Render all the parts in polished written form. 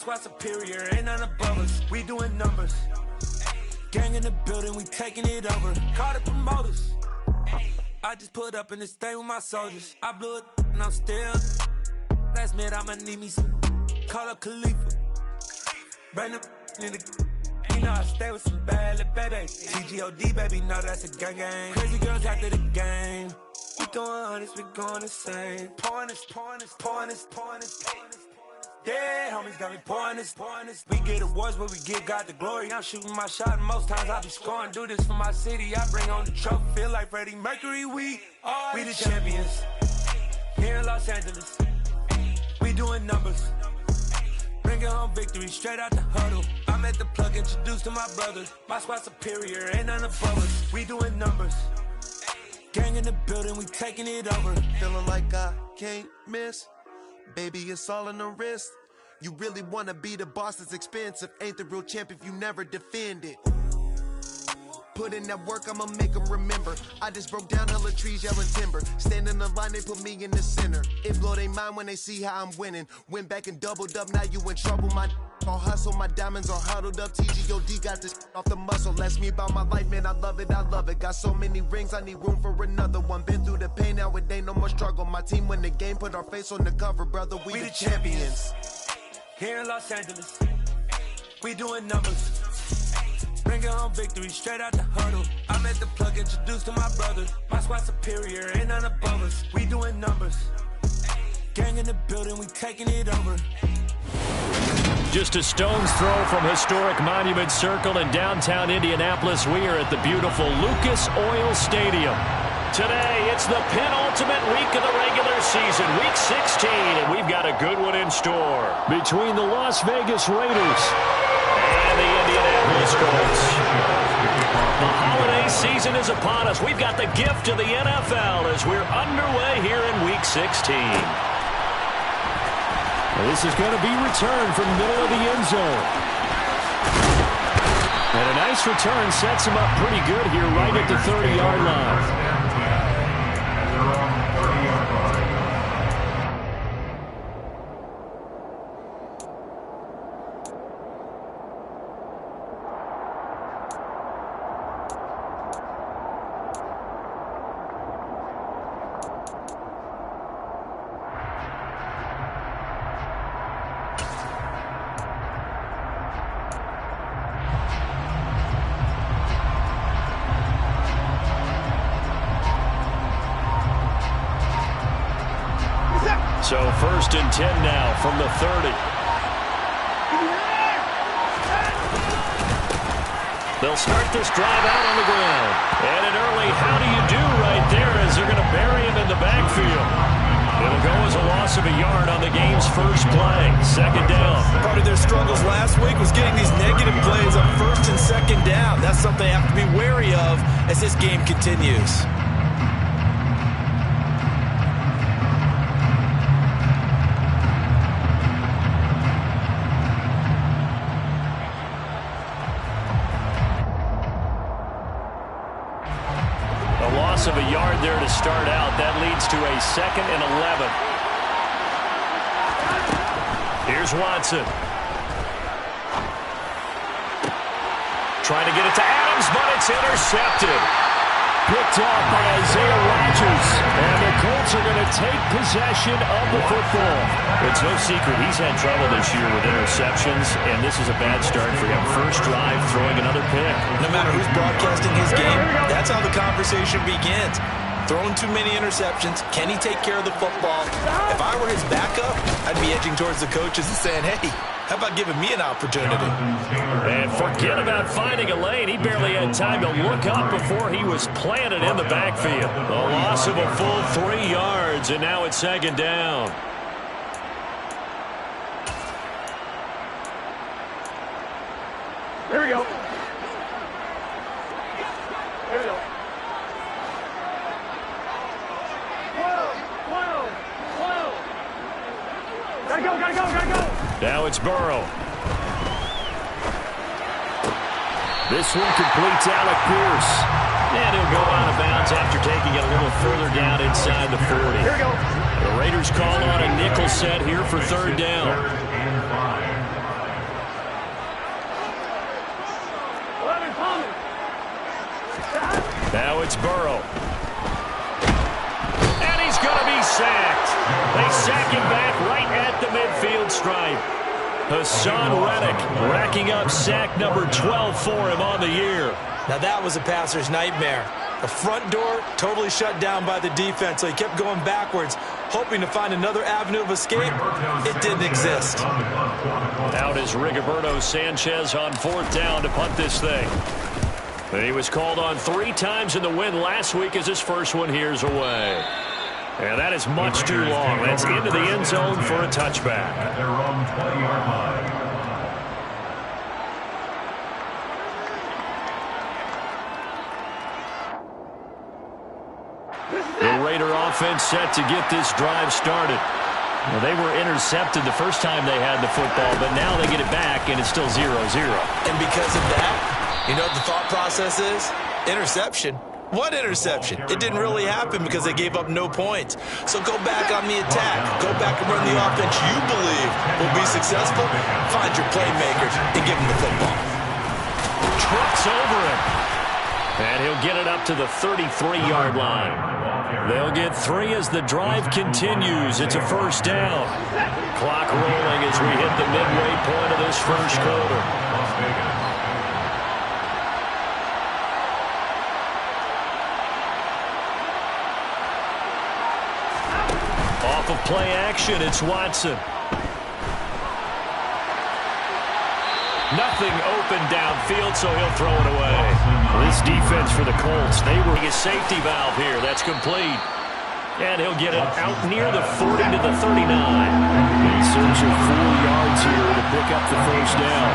Squad superior, ain't none above us. We doing numbers. Gang in the building, we taking it over. Call the promoters. I just put up in this thing with my soldiers. I blew it and I'm still. Last minute I'ma need me some. Call up Khalifa. Bring them in the. You know I stay with some bad little baby. TGOD baby, know that's a gang gang. Crazy girls after the game. We going honest, we going insane. Pouring this. Yeah, homies got me pouring this. We get awards, but we give God the glory. I'm shooting my shot, and most times I be scoring. Do this for my city, I bring on the trophy. Feel like Freddie Mercury, we the champions. Here in Los Angeles, we doing numbers. Bringing home victory, straight out the huddle. I'm at the plug, introduced to my brothers. My squad superior, ain't none above us. We doing numbers. Gang in the building, we taking it over. Feeling like I can't miss. Baby, it's all in the wrist. You really wanna be the boss, it's expensive. Ain't the real champ if you never defend it. Put in that work, I'ma make them remember. I just broke down hella trees, yelling timber. Stand in the line, they put me in the center. It blow they mind when they see how I'm winning. Went back and doubled up, now you in trouble. My all hustle, my diamonds are huddled up. TGOD got this off the muscle. Ask me about my life, man, I love it. Got so many rings, I need room for another one. Been through the pain, now it ain't no more struggle. My team win the game, put our face on the cover, brother. We the champions. Here in Los Angeles, we doing numbers. Bringing home victory, straight out the huddle. I'm at the plug, introduced to my brothers. My squad superior, ain't none above us. We doing numbers. Gang in the building, we taking it over. Just a stone's throw from historic Monument Circle in downtown Indianapolis. We are at the beautiful Lucas Oil Stadium. Today, it's the penultimate week of the regular season, week 16, and we've got a good one in store. Between the Las Vegas Raiders and the Indianapolis Colts. The holiday season is upon us. We've got the gift of the NFL as we're underway here in week 16. This is going to be returned from the middle of the end zone. And a nice return sets him up pretty good here right at the 30-yard line. So 1st and 10 now from the 30. They'll start this drive out on the ground. And an early how do you do right there as they're going to bury him in the backfield. It'll go as a loss of a yard on the game's first play. 2nd down. Part of their struggles last week was getting these negative plays on 1st and 2nd down. That's something they have to be wary of as this game continues. Of a yard there to start out. That leads to a 2nd and 11. Here's Watson. Trying to get it to Adams, but it's intercepted. Picked off by Isaiah Rodgers. And the Colts are going to take possession of the football. It's no secret he's had trouble this year with interceptions, and this is a bad start for him. First drive, throwing another pick. No matter who's broadcasting his game, that's how the conversation begins. Throwing too many interceptions. Can he take care of the football? If I were his backup, I'd be edging towards the coaches and saying, hey, how about giving me an opportunity? And forget about finding a lane. He barely had time to look up before he was planted in the backfield. A loss of a full 3 yards, and now it's 2nd down. Here we go. Here we go. Gotta go. Now it's Burrow. This one completes Alec Pierce. And he'll go out of bounds after taking it a little further down inside the 40. Here we go. The Raiders call on a nickel set here for 3rd down. Now it's Burrow. And he's going to be sacked. They sack him back right at the midfield stripe. Hassan Reddick racking up sack number 12 for him on the year. Now that was a passer's nightmare. The front door totally shut down by the defense, so he kept going backwards, hoping to find another avenue of escape. It didn't exist. Out is Rigoberto Sanchez on 4th down to punt this thing. And he was called on 3 times in the win last week as his first one here's away. And that is much too long. That's into the end zone for a touchback. At their own 20-yard line. The Raider offense set to get this drive started. Well, they were intercepted the first time they had the football, but now they get it back, and it's still 0-0. And because of that, you know what the thought process is? Interception. What interception? It didn't really happen because they gave up no points. So go back on the attack. Go back and run the offense you believe will be successful. Find your playmakers and give them the football. Trucks over him. And he'll get it up to the 33-yard line. They'll get 3 as the drive continues. It's a first down. Clock rolling as we hit the midway point of this first quarter. Off of play action, it's Watson. Nothing open downfield, so he'll throw it away. This defense for the Colts, they were a safety valve here. That's complete. And he'll get it out near the 40 to the 39. He searches 4 yards here to pick up the first down.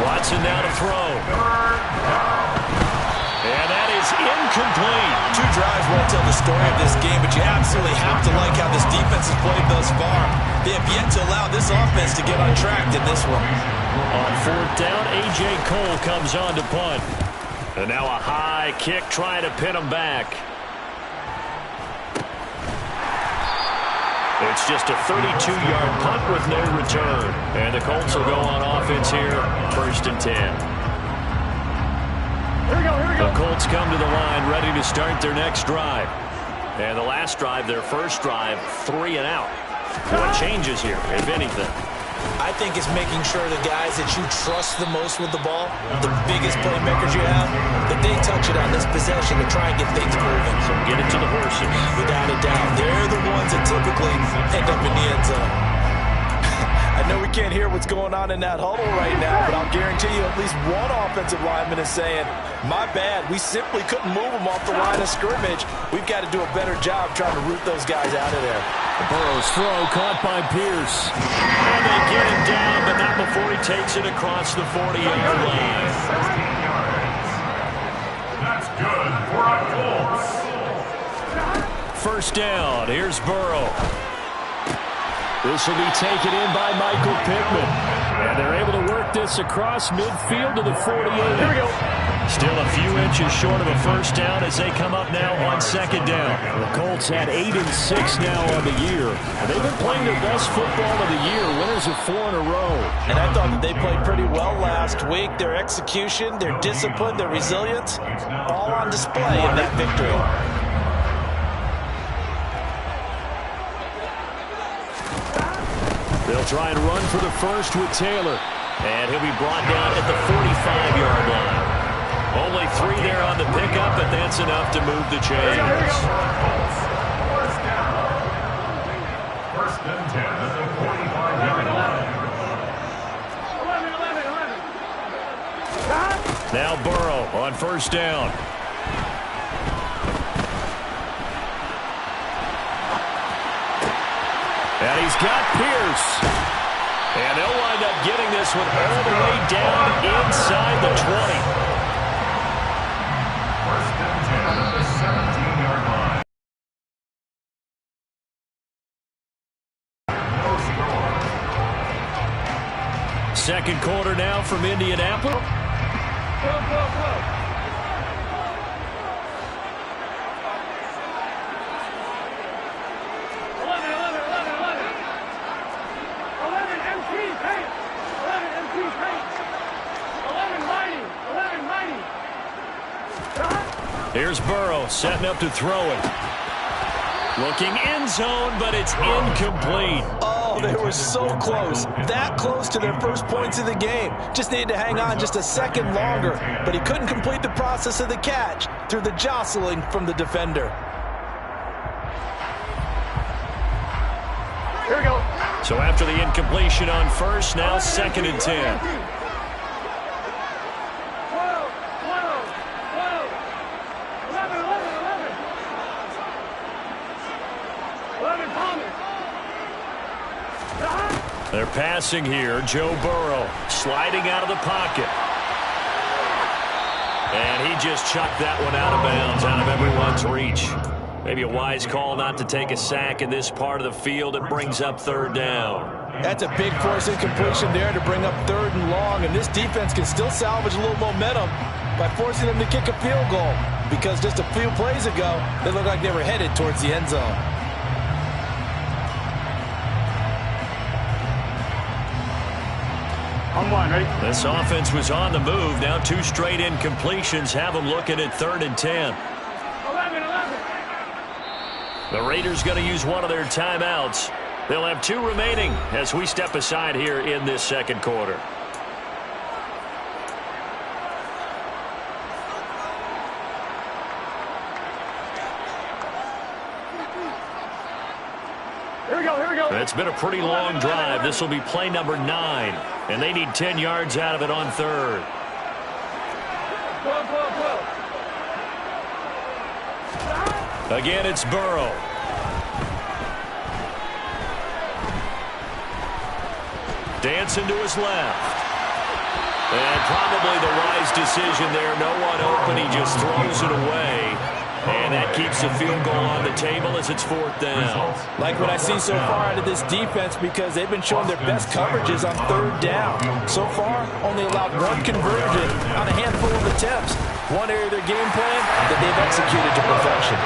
Watson now to throw. And that is incomplete. 2 drives won't tell the story of this game, but you absolutely have to like how this defense has played thus far. They have yet to allow this offense to get on track in this one. On 4th down, A.J. Cole comes on to punt. And now a high kick trying to pin him back. It's just a 32-yard punt with no return. And the Colts will go on offense here, 1st and 10. The Colts come to the line ready to start their next drive. And the last drive, their first drive, 3 and out. What changes here, if anything? I think it's making sure the guys that you trust the most with the ball, the biggest playmakers you have, that they touch it on this possession to try and get things moving. So get it to the horses. Without a doubt. They're the ones that typically end up in the end zone. I know we can't hear what's going on in that huddle right now, but I'll guarantee you at least one offensive lineman is saying, my bad, we simply couldn't move them off the line of scrimmage. We've got to do a better job trying to root those guys out of there. Burrow's throw caught by Pierce. And they get him down, but not before he takes it across the 40-yard line. That's good for our Colts. First down, here's Burrow. This will be taken in by Michael Pittman. And they're able to work this across midfield to the 48. Here we go. Still a few inches short of a first down as they come up now on 2nd down. The Colts had 8 and 6 now on the year. And they've been playing their best football of the year, winners of 4 in a row. And I thought that they played pretty well last week. Their execution, their discipline, their resilience, all on display in that victory. They'll try and run for the first with Taylor. And he'll be brought down at the 45-yard line. Only 3 there on the pickup, but that's enough to move the chains. First down. 1st and 10 at the 45-yard line. Now Burrow on 1st down. And he's got Pierce. And they'll wind up getting this one all the way down inside the 20. 1st and 10 at the 17-yard line. No score. Second quarter now from Indianapolis. Here's Burrow setting up to throw it. Looking end zone, but it's incomplete. Oh, they were so close. That close to their first points of the game. Just needed to hang on just a second longer. But he couldn't complete the process of the catch through the jostling from the defender. Here we go. So after the incompletion on first, now 2nd and 10. They're passing here. Joe Burrow sliding out of the pocket. And he just chucked that one out of bounds, out of everyone's reach. Maybe a wise call not to take a sack in this part of the field. It brings up 3rd down. That's a big force incompletion there to bring up 3rd and long. And this defense can still salvage a little momentum by forcing them to kick a field goal. Because just a few plays ago, they looked like they were headed towards the end zone. On one, ready? This offense was on the move. Now 2 straight incompletions have them looking at 3rd and 10. 11. The Raiders going to use one of their timeouts. They'll have 2 remaining as we step aside here in this 2nd quarter. Here we go. It's been a pretty long drive. This will be play number 9, and they need 10 yards out of it on 3rd. Again, it's Burrow. Dancing to his left. And probably the wise decision there. No one open. He just throws it away. And that keeps the field goal on the table as it's 4th down. Like what I've seen so far out of this defense, because they've been showing their best coverages on 3rd down. So far, only allowed 1 conversion on a handful of attempts. One area of their game plan that they've executed to perfection.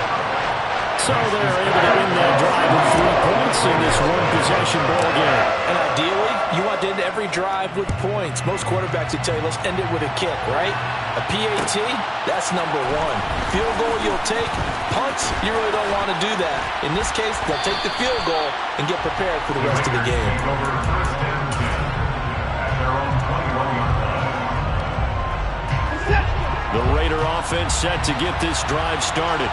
So they're able to win that drive with 3 points in this one-possession ball game. And ideally, you want to end every drive with points. Most quarterbacks would tell you, let's end it with a kick, right? A PAT, that's number 1. Field goal you'll take. Punts, you really don't want to do that. In this case, they'll take the field goal and get prepared for the rest of the game. The Raider offense set to get this drive started.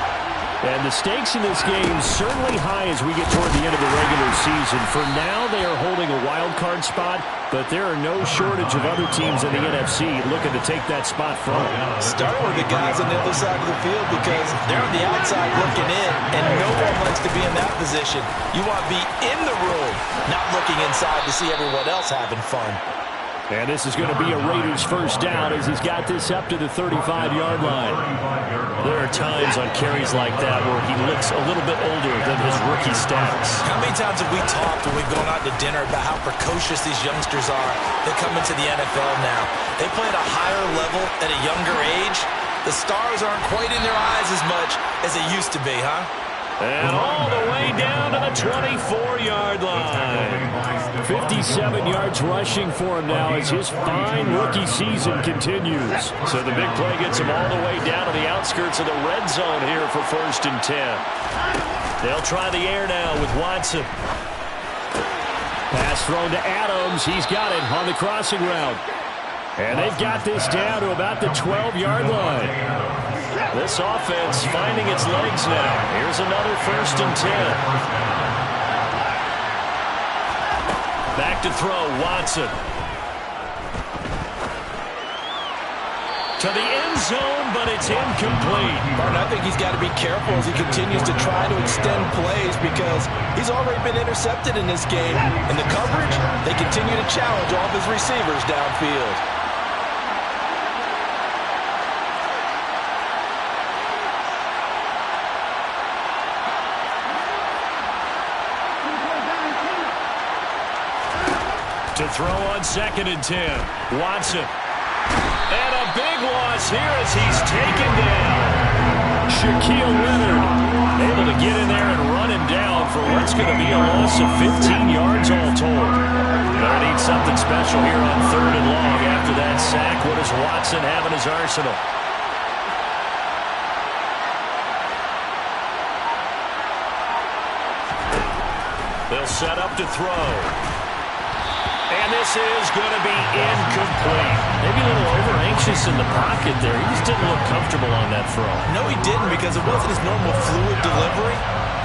And the stakes in this game certainly high as we get toward the end of the regular season. For now, they are holding a wild card spot, but there are no shortage of other teams in the NFC looking to take that spot from them. Starting with the guys on the other side of the field because they're on the outside looking in, and no one likes to be in that position. You want to be in the room, not looking inside to see everyone else having fun. And this is going to be a Raiders first down as he's got this up to the 35-yard line. There are times on carries like that where he looks a little bit older than his rookie stats. How many times have we talked when we've gone out to dinner about how precocious these youngsters are? They come into the NFL now. They play at a higher level at a younger age. The stars aren't quite in their eyes as much as they used to be, huh? And all the way down to the 24-yard line. 57 yards rushing for him now as his fine rookie season continues. So the big play gets him all the way down to the outskirts of the red zone here for 1st and 10. They'll try the air now with Watson. Pass thrown to Adams. He's got it on the crossing route. And they've got this down to about the 12-yard line. This offense finding its legs now. Here's another 1st and 10. Back to throw, Watson. To the end zone, but it's incomplete. Martin, I think he's got to be careful as he continues to try to extend plays because he's already been intercepted in this game. And the coverage, they continue to challenge all of his receivers downfield. To throw on 2nd and 10. Watson. And a big loss here as he's taken down. Shaquille Leonard able to get in there and run him down for what's going to be a loss of 15 yards all told. Gonna need something special here on 3rd and long after that sack. What does Watson have in his arsenal? They'll set up to throw. And this is going to be incomplete. Maybe a little over-anxious in the pocket there. He just didn't look comfortable on that throw. No, he didn't, because it wasn't his normal fluid delivery.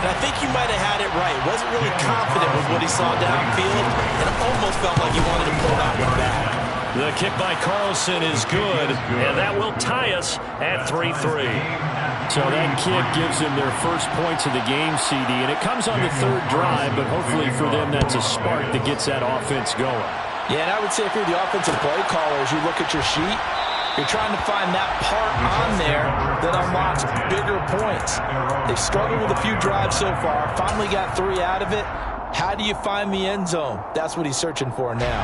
And I think you might have had it right. Wasn't really confident with what he saw downfield, and it almost felt like he wanted to pull that one back. The kick by Carlson is good, and that will tie us at 3-3. So that kick gives them their first points of the game, CD, and it comes on the third drive, but hopefully for them that's a spark that gets that offense going. Yeah, and I would say if you're the offensive play caller, as you look at your sheet, you're trying to find that part on there that unlocks bigger points. They've struggled with a few drives so far, finally got 3 out of it. How do you find the end zone? That's what he's searching for now.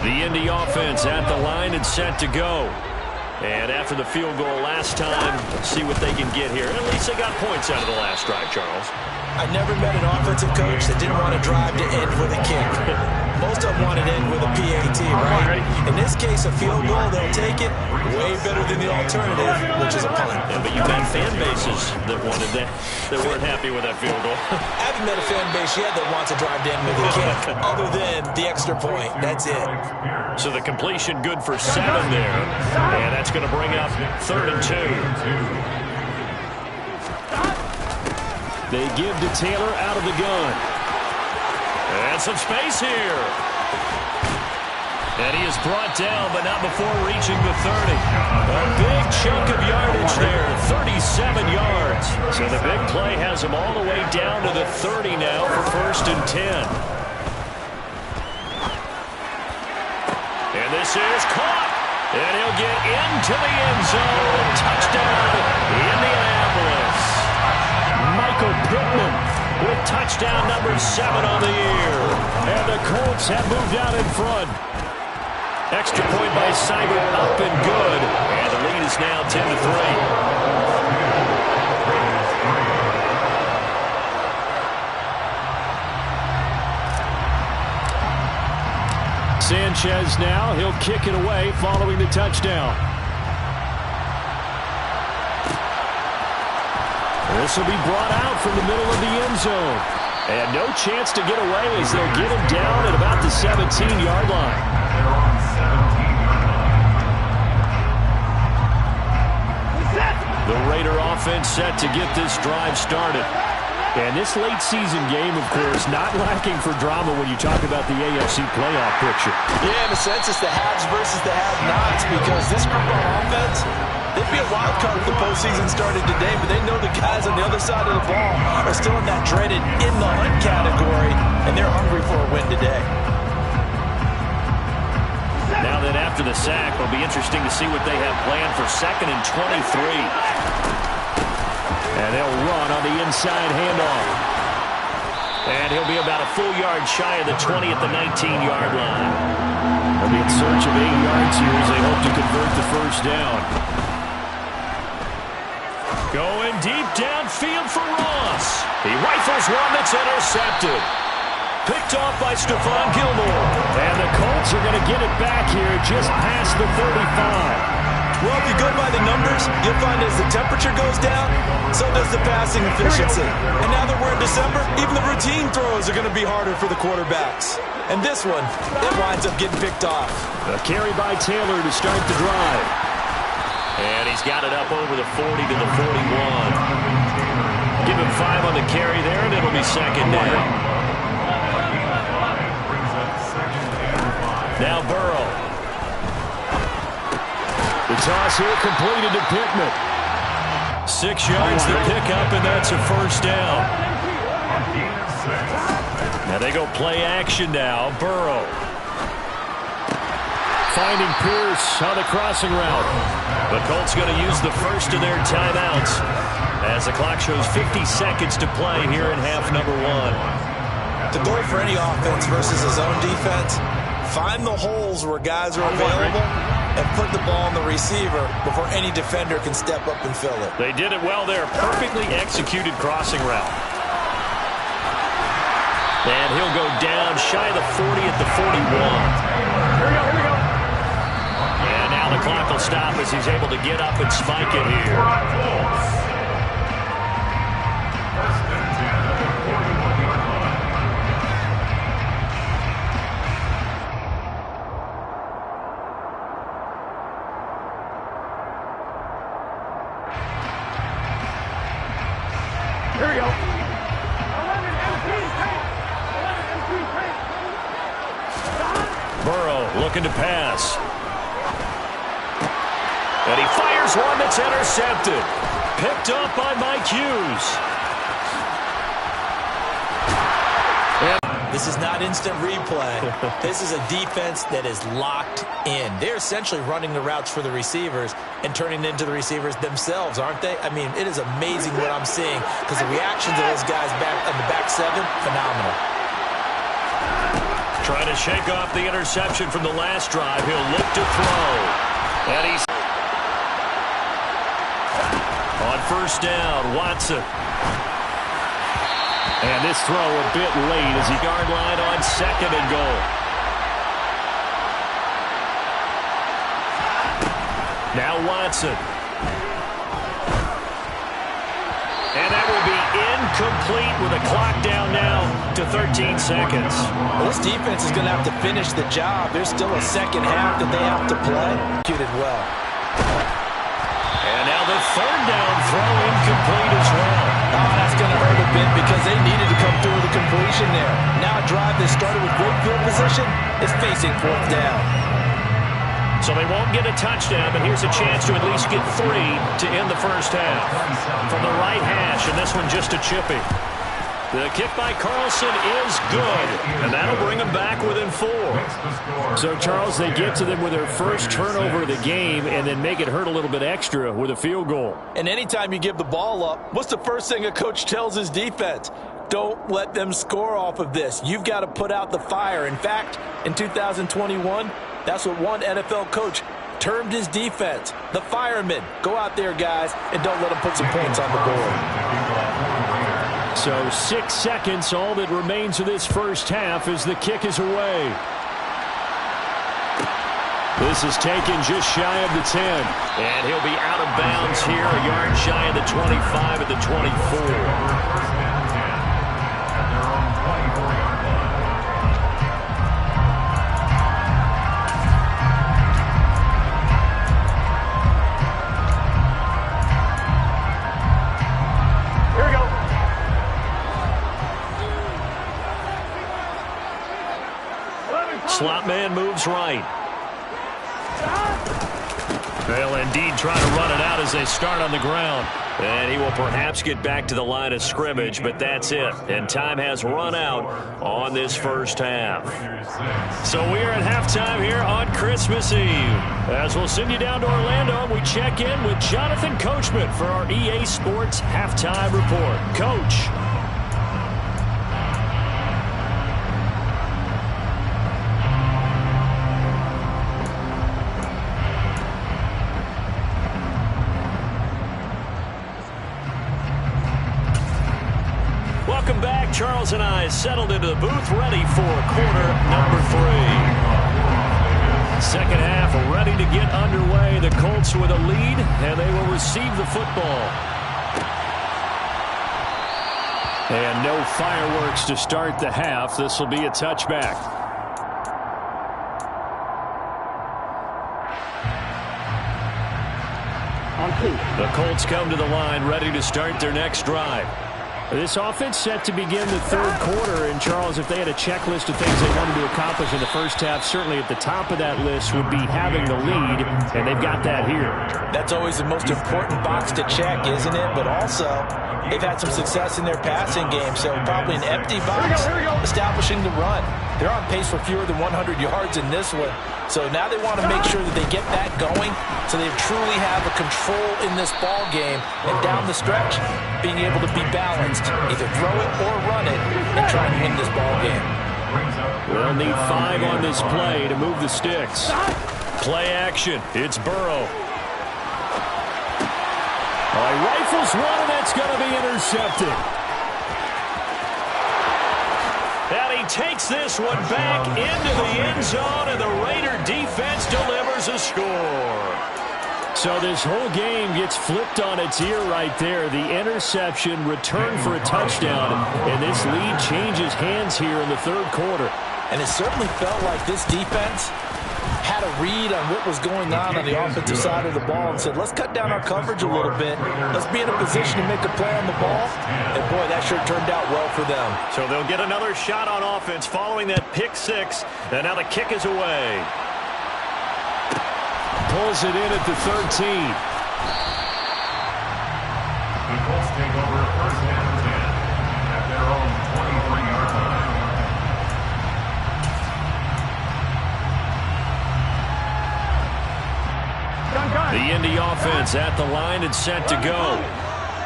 The Indy offense at the line and set to go. And after the field goal last time, let's see what they can get here. At least they got points out of the last drive, Charles. I never met an offensive coach that didn't want to drive to end with a kick. Most of them want it end with a PAT, right? In this case, a field goal, they'll take it. Way better than the alternative, which is a punt. Yeah, but you've had fan bases that wanted that weren't happy with that field goal. I haven't met a fan base yet that wants to drive to end with a kick, other than the extra point. That's it. So the completion good for 7 there. And that's going to bring up 3rd and 2. They give to Taylor out of the gun. And some space here. And he is brought down, but not before reaching the 30. A big chunk of yardage there, 37 yards. So the big play has him all the way down to the 30 now for 1st and 10. And this is caught. And he'll get into the end zone. Touchdown, Indianapolis. Michael Pittman with touchdown number 7 on the year. And the Colts have moved out in front. Extra point by Seibert, up and good. And the lead is now 10-3. Sanchez now, he'll kick it away following the touchdown. This will be brought out from the middle of the end zone. And no chance to get away as they'll get him down at about the 17-yard line. The Raider offense set to get this drive started. And this late season game, of course, not lacking for drama when you talk about the AFC playoff picture. Yeah, in a sense, it's the haves versus the have-nots, because this group on offense, they'd be a wild card if the postseason started today, but they know the guys on the other side of the ball are still in that dreaded in-the-hunt category, and they're hungry for a win today. Now that after the sack, it'll be interesting to see what they have planned for 2nd and 23. And they'll run on the inside handoff. And he'll be about a full yard shy of the 20 at the 19-yard line. They'll be in search of 8 yards here as they hope to convert the first down. Going deep downfield for Ross. He rifles one that's intercepted. Picked off by Stephon Gilmore. And the Colts are going to get it back here just past the 35. Well, if you go by the numbers, you'll find as the temperature goes down, so does the passing efficiency. And now that we're in December, even the routine throws are going to be harder for the quarterbacks. And this one, it winds up getting picked off. A carry by Taylor to start the drive. And he's got it up over the 40 to the 41. Give him 5 on the carry there, and it'll be 2nd down. Now Burrow. The toss here completed to Pittman. 6 yards to pick up, and that's a first down. Now they go play action now. Burrow. Finding Pierce on the crossing route. The Colts going to use the first of their timeouts as the clock shows 50 seconds to play here in half number 1. The goal for any offense versus his own defense, find the holes where guys are available and put the ball on the receiver before any defender can step up and fill it. They did it well there. Perfectly executed crossing route. And he'll go down shy of the 40 at the 41. Here we go. And now the clock will stop as he's able to get up and spike it here. looking to pass. And he fires one that's intercepted. Picked up by Mike Hughes. This is not instant replay. This is a defense that is locked in. They're essentially running the routes for the receivers and turning into the receivers themselves, aren't they? I mean, it is amazing what I'm seeing because the reactions of those guys back on the back seven, phenomenal. Trying to shake off the interception from the last drive. He'll look to throw. And he's on first down, Watson. And this throw a bit late as he yard line on 2nd and goal. Now Watson. And that will be incomplete with a clock down now to 13 seconds. Well, this defense is going to have to finish the job. There's still a second half that they have to play. Executed well. And now the 3rd down throw incomplete as well. Oh, that's going to hurt a bit because they needed to come through with a completion there. Now a drive that started with great field position is facing 4th down. So they won't get a touchdown, but here's a chance to at least get 3 to end the first half. From the right hash, and this one just a chippy. The kick by Carlson is good, and that'll bring them back within 4. So, Charles, they get to them with their first turnover of the game and then make it hurt a little bit extra with a field goal. And anytime you give the ball up, what's the first thing a coach tells his defense? Don't let them score off of this. You've got to put out the fire. In fact, in 2021, that's what one NFL coach termed his defense, the firemen. Go out there, guys, and don't let them put some points on the board. So 6 seconds, all that remains of this first half as the kick is away. This is taken just shy of the 10. And he'll be out of bounds here, a yard shy of the 25 at the 24. Slot man moves right. They'll indeed try to run it out as they start on the ground. And he will perhaps get back to the line of scrimmage, but that's it. And time has run out on this first half. So we are at halftime here on Christmas Eve. As we'll send you down to Orlando, we check in with Jonathan Coachman for our EA Sports Halftime Report. Coach. Welcome back. Charles and I settled into the booth, ready for quarter number 3. Second half ready to get underway. The Colts with a lead, and they will receive the football. And no fireworks to start the half. This will be a touchback. The Colts come to the line, ready to start their next drive. This offense set to begin the 3rd quarter. And, Charles, if they had a checklist of things they wanted to accomplish in the first half, certainly at the top of that list would be having the lead, and they've got that here. That's always the most important box to check, isn't it? But also, they've had some success in their passing game, so probably an empty box establishing the run. They're on pace for fewer than 100 yards in this one. So now they want to make sure that they get that going so they truly have a control in this ball game and down the stretch being able to be balanced. Either throw it or run it and try and win this ball game. We'll need 5 on this play to move the sticks. Play action. It's Burrow. He rifles one, and that's going to be intercepted. And he takes this one back into the end zone, and the Raider defense delivers a score. So this whole game gets flipped on its ear right there. The interception, return for a touchdown, and this lead changes hands here in the 3rd quarter. And it certainly felt like this defense had a read on what was going on the offensive side of the ball and said, let's cut down our coverage a little bit. Let's be in a position to make a play on the ball. And, boy, that sure turned out well for them. So they'll get another shot on offense following that pick 6. And now the kick is away. pulls it in at the 13. The Colts take over first and 10 at their own 23-yard line. The Indy offense at the line and set to go.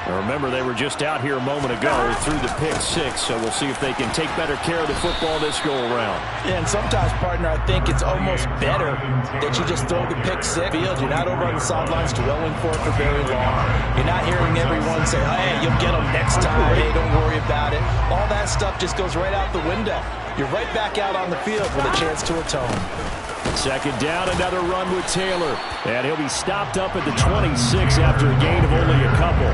Now remember, they were just out here a moment ago through the pick six, so we'll see if they can take better care of the football this go-around. Yeah, and sometimes, partner, I think it's almost better that you just throw the pick six field. You're not over on the sidelines dwelling for it for very long. You're not hearing everyone say, oh, hey, you'll get them next time. Hey, don't worry about it. All that stuff just goes right out the window. You're right back out on the field with a chance to atone. Second down, another run with Taylor. And he'll be stopped up at the 26 after a gain of only a couple.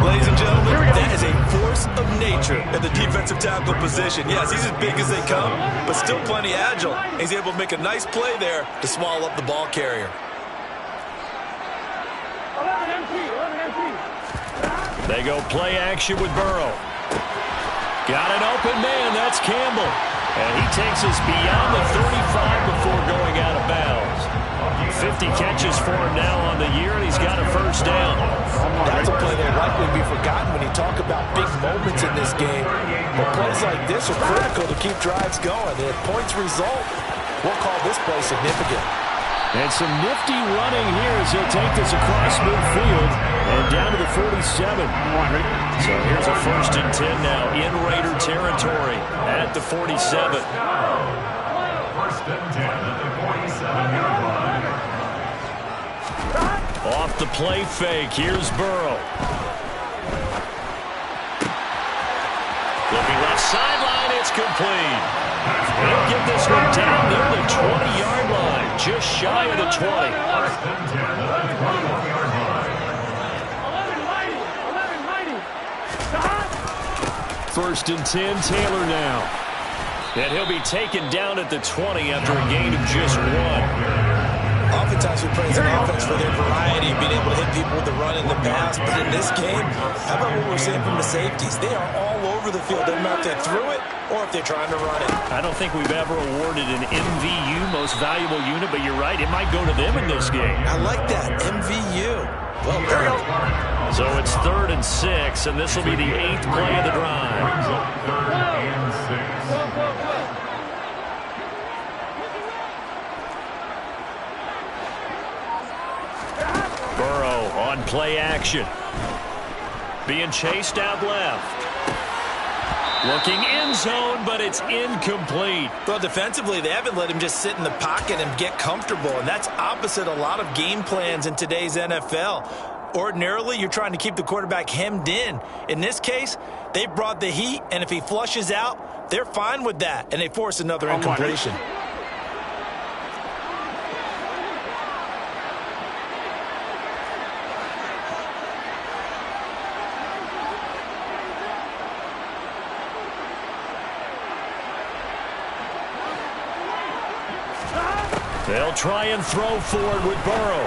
Ladies and gentlemen, that is a force of nature at the defensive tackle position. Yes, he's as big as they come, but still plenty agile. He's able to make a nice play there to swallow up the ball carrier. They go play action with Burrow. Got an open man, that's Campbell. And he takes us beyond the 35 before going out of bounds. 50 catches for him now on the year, and he's got a first down. That's a play that'll likely be forgotten when you talk about big moments in this game. But plays like this are critical to keep drives going. And if points result, we'll call this play significant. And some nifty running here as he'll take this across midfield and down to the 47. So here's a 1st and 10 now in Raider territory at the 47. 1st and 10 at the 47-yard line. Off the play fake, here's Burrow. Looking left sideline, it's complete. They'll get this one down near the 20-yard line, just shy of the 20. 1st and 10 at the 21-yard line. 1st and 10, Taylor now. And he'll be taken down at the 20 after a gain of just 1. Oftentimes we praise an offense for their variety, being able to hit people with the run and the pass. But in this game, how about what we're seeing from the safeties? They are all over the field. Doesn't matter if they threw it or if they're trying to run it. I don't think we've ever awarded an MVU, most valuable unit, but you're right, it might go to them in this game. I like that, MVU. Well, here we go. So it's 3rd and 6, and this will be the 8th play of the drive. 3rd and 6. Burrow on play action. Being chased out left. Looking end zone, but it's incomplete. Well, defensively, they haven't let him just sit in the pocket and get comfortable, and that's opposite a lot of game plans in today's NFL. Ordinarily, you're trying to keep the quarterback hemmed in. In this case, they brought the heat, and if he flushes out, they're fine with that, and they force another incompletion. They'll try and throw forward with Burrow.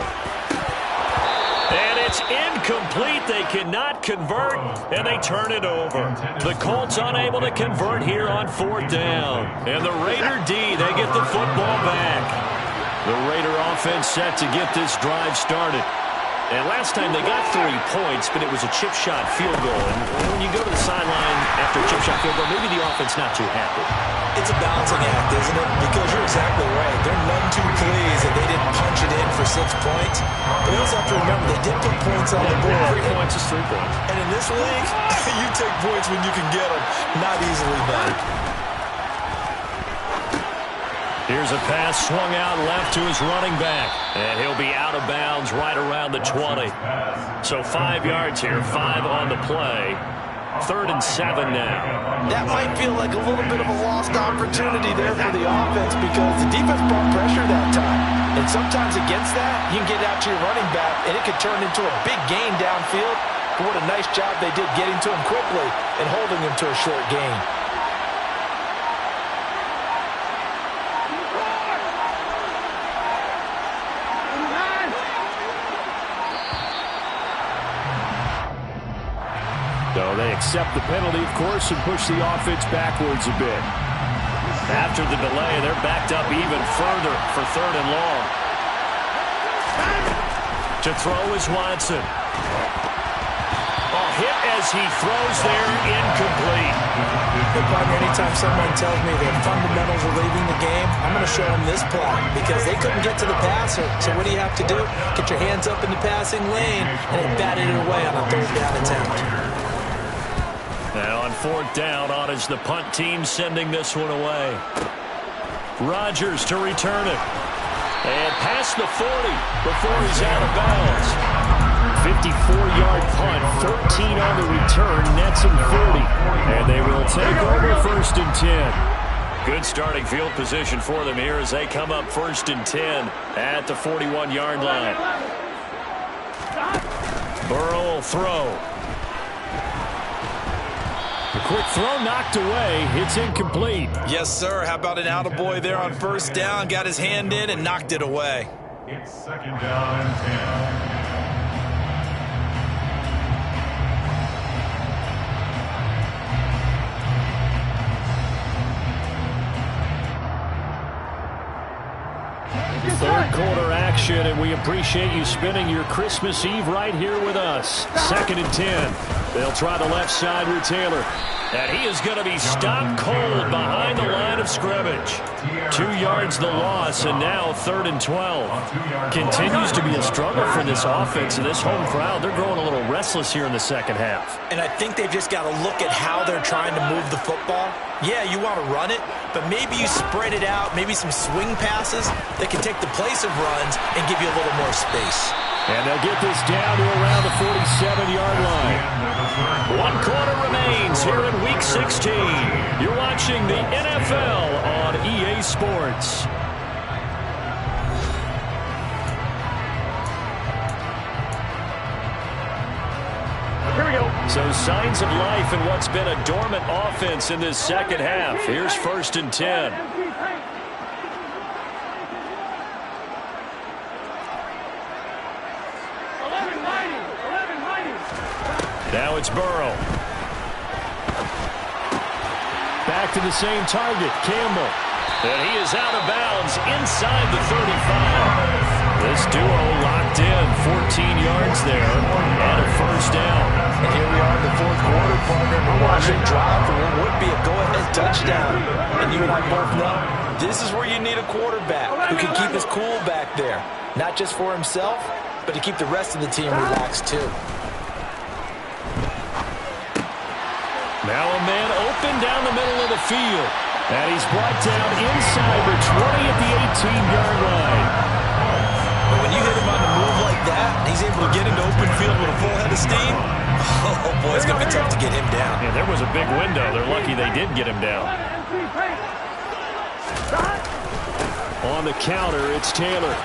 And it's incomplete. They cannot convert, and they turn it over. The Colts unable to convert here on 4th down. And the Raider D, they get the football back. The Raider offense set to get this drive started. And last time they got 3 points, but it was a chip shot field goal. And when you go to the sideline after a chip shot field goal, maybe the offense not too happy. It's a balancing act, isn't it? Because you're exactly right. They're none too pleased that they didn't punch it in for 6 points. But you also have to remember, they did put points on the board. 3 points is 3 points. And in this league, you take points when you can get them. Not easily done. Here's a pass swung out left to his running back. And he'll be out of bounds right around the 20. So 5 yards here, 5 on the play. 3rd and 7 now. That might feel like a little bit of a lost opportunity there for the offense because the defense brought pressure that time. And sometimes against that, you can get out to your running back, and it could turn into a big gain downfield. But what a nice job they did getting to him quickly and holding him to a short gain. So they accept the penalty, of course, and push the offense backwards a bit. After the delay, they're backed up even further for 3rd and long. To throw is Watson. Hit as he throws there, incomplete. Hey, partner, anytime someone tells me their fundamentals are leaving the game, I'm going to show them this play because they couldn't get to the passer. So what do you have to do? Get your hands up in the passing lane, and they batted it away on a third down attempt. Now on fourth down, on is the punt team sending this one away. Rodgers to return it. And past the 40 before he's out of bounds. 54-yard punt, 13 on the return, nets him 40. And they will take over first and 10. Good starting field position for them here as they come up first and 10 at the 41-yard line. Burrow will throw. A quick throw knocked away. It's incomplete. Yes, sir. How about an attaboy there on first down? Got his hand in and knocked it away. It's second down and 10. Third quarter action, and we appreciate you spending your Christmas Eve right here with us. Second and 10. They'll try the left side with Taylor. And he is going to be stopped cold behind the line of scrimmage. 2 yards the loss, and now third and 12. Continues to be a struggle for this offense and this home crowd. They're growing a little restless here in the second half. And I think they've just got to look at how they're trying to move the football. Yeah, you want to run it, but maybe you spread it out, maybe some swing passes that can take the place of runs and give you a little more space. And they'll get this down to around the 47-yard line. 1 quarter remains here in Week 16. You're watching the NFL on EA Sports. Here we go. So signs of life in what's been a dormant offense in this second half. Here's first and 10. Now it's Burrow. Back to the same target, Campbell. And he is out of bounds inside the 35. This duo locked in, 14 yards there, and a first down. And here we are in the fourth quarter, partner. We're watching drive for what would be a go-ahead touchdown. And you and I both know this is where you need a quarterback who can keep his cool back there. Not just for himself, but to keep the rest of the team relaxed too. Now a man open down the middle of the field. And he's brought down inside the 20 at the 18-yard line. But when you hit him on the move like that, he's able to get into open field with a full head of steam. Oh, boy, it's going to be tough to get him down. Yeah, there was a big window. They're lucky they did get him down. On the counter, it's Taylor.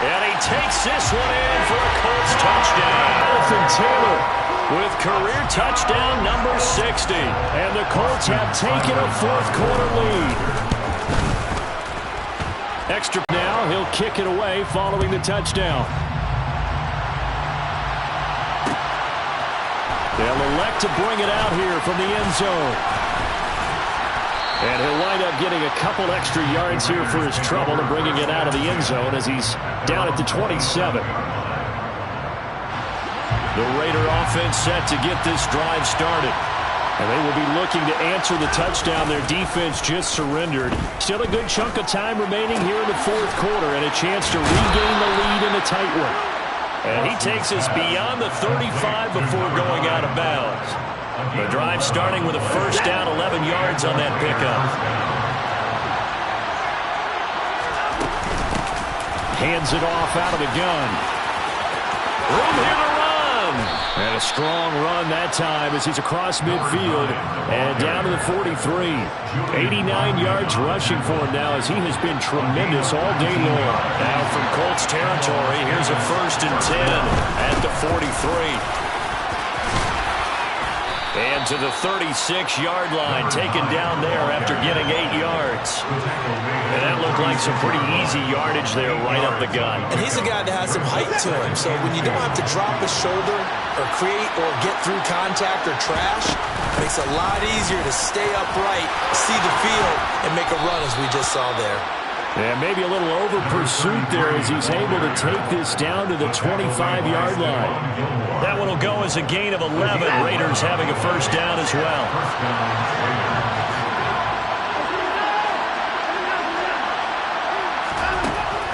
And he takes this one in for a Colts touchdown. Jonathan Taylor with career touchdown number 60. And the Colts have taken a fourth quarter lead. Extra now, he'll kick it away following the touchdown. They'll elect to bring it out here from the end zone. And he'll wind up getting a couple extra yards here for his trouble and bringing it out of the end zone as he's down at the 27. The Raider offense set to get this drive started. And they will be looking to answer the touchdown their defense just surrendered. Still a good chunk of time remaining here in the fourth quarter and a chance to regain the lead in a tight one. And he takes us beyond the 35 before going out of bounds. The drive starting with a first down, 11 yards on that pickup. Hands it off out of the gun. Room here to run. And a strong run that time as he's across midfield and down to the 43. 89 yards rushing for him now as he has been tremendous all day long. Now from Colts territory, here's a first and 10 at the 43. And to the 36-yard line, taken down there after getting 8 yards. And that looked like some pretty easy yardage there right up the gun. And he's a guy that has some height to him, so when you don't have to drop his shoulder or create or get through contact or trash, it makes it a lot easier to stay upright, see the field, and make a run as we just saw there. And maybe a little over pursuit there as he's able to take this down to the 25-yard line. That one will go as a gain of 11. Raiders having a first down as well.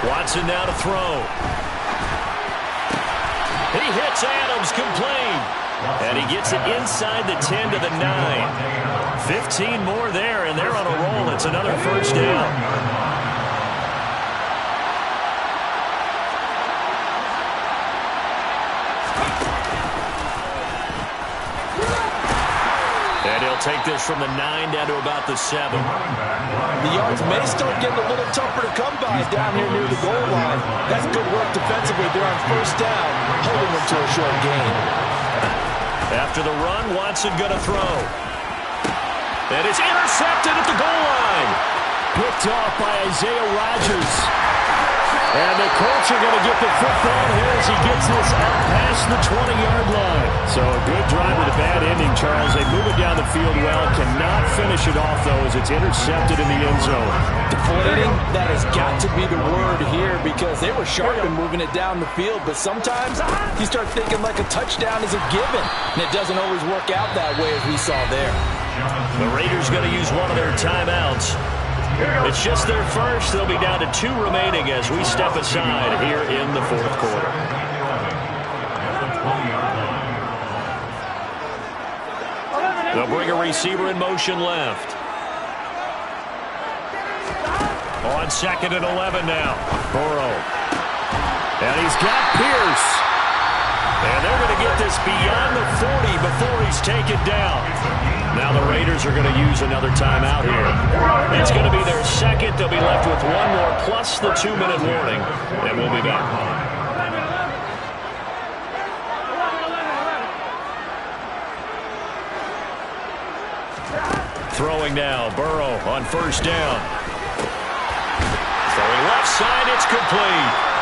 Watson now to throw. He hits Adams, complete. And he gets it inside the 10 to the 9. 15 more there, and they're on a roll. It's another first down. And he'll take this from the 9 down to about the 7. The yards may start getting a little tougher to come by down here near the goal line. That's good work defensively there on first down, holding them to a short gain. After the run, Watson going to throw. And it's intercepted at the goal line. Picked off by Isaiah Rodgers. And the Colts are going to get the football here as he gets this out past the 20-yard line. So a good drive with a bad ending, Charles. They move it down the field well. Cannot finish it off, though, as it's intercepted in the end zone. Deflating, that has got to be the word here because they were sharp in moving it down the field. But sometimes you start thinking like a touchdown is a given. And it doesn't always work out that way as we saw there. The Raiders going to use one of their timeouts. It's just their first. They'll be down to 2 remaining as we step aside here in the fourth quarter. They'll bring a receiver in motion left. On 2nd and 11 now. Burrow. And he's got Pierce. And they're going to get this beyond the 40 before he's taken down. Now the Raiders are going to use another timeout here. It's going to be their second. They'll be left with one more plus the 2-minute warning. And we'll be back. Throwing now. Burrow on first down. Throwing left side. It's complete.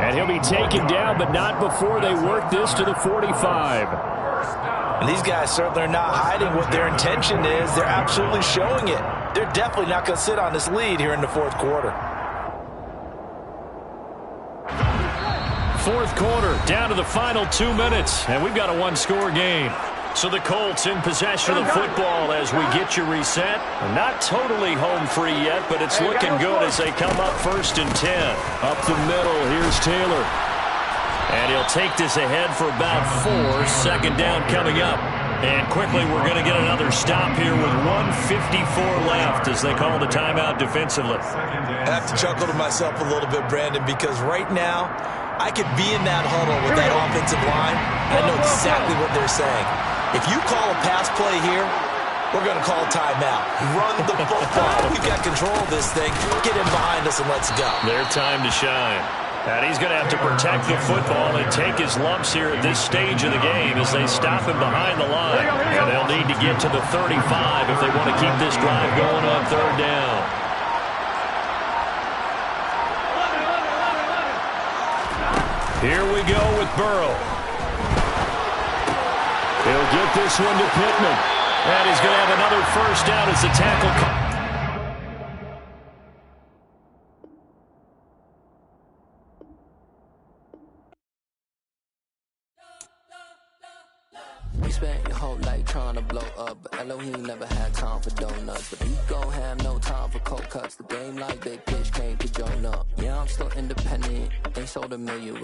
And he'll be taken down, but not before they work this to the 45. And these guys certainly are not hiding what their intention is. They're absolutely showing it. They're definitely not going to sit on this lead here in the fourth quarter. Fourth quarter, down to the final 2 minutes, and we've got a one-score game. So the Colts in possession of the football as we get you reset. Not totally home free yet, but it's looking good as they come up 1st and 10. Up the middle, here's Taylor. And he'll take this ahead for about 4. 2nd down coming up. And quickly we're going to get another stop here with 1:54 left as they call the timeout defensively. I have to chuckle to myself a little bit, Brandon, because right now I could be in that huddle with that offensive line. I know exactly what they're saying. If you call a pass play here, we're going to call a timeout. Run the football. We've got control of this thing. Get in behind us and let's go. Their time to shine. And he's going to have to protect the football and take his lumps here at this stage of the game as they stop him behind the line. And they'll need to get to the 35 if they want to keep this drive going on 3rd down. Here we go with Burrow. He'll get this one to Pittman. And he's going to have another first down as the tackle. We spent your whole life trying to blow up, but Elohim never had time for donuts. But he gon' have no time for cold cuts. The game like big pitch came to join up. Yeah, I'm still independent. They sold a million.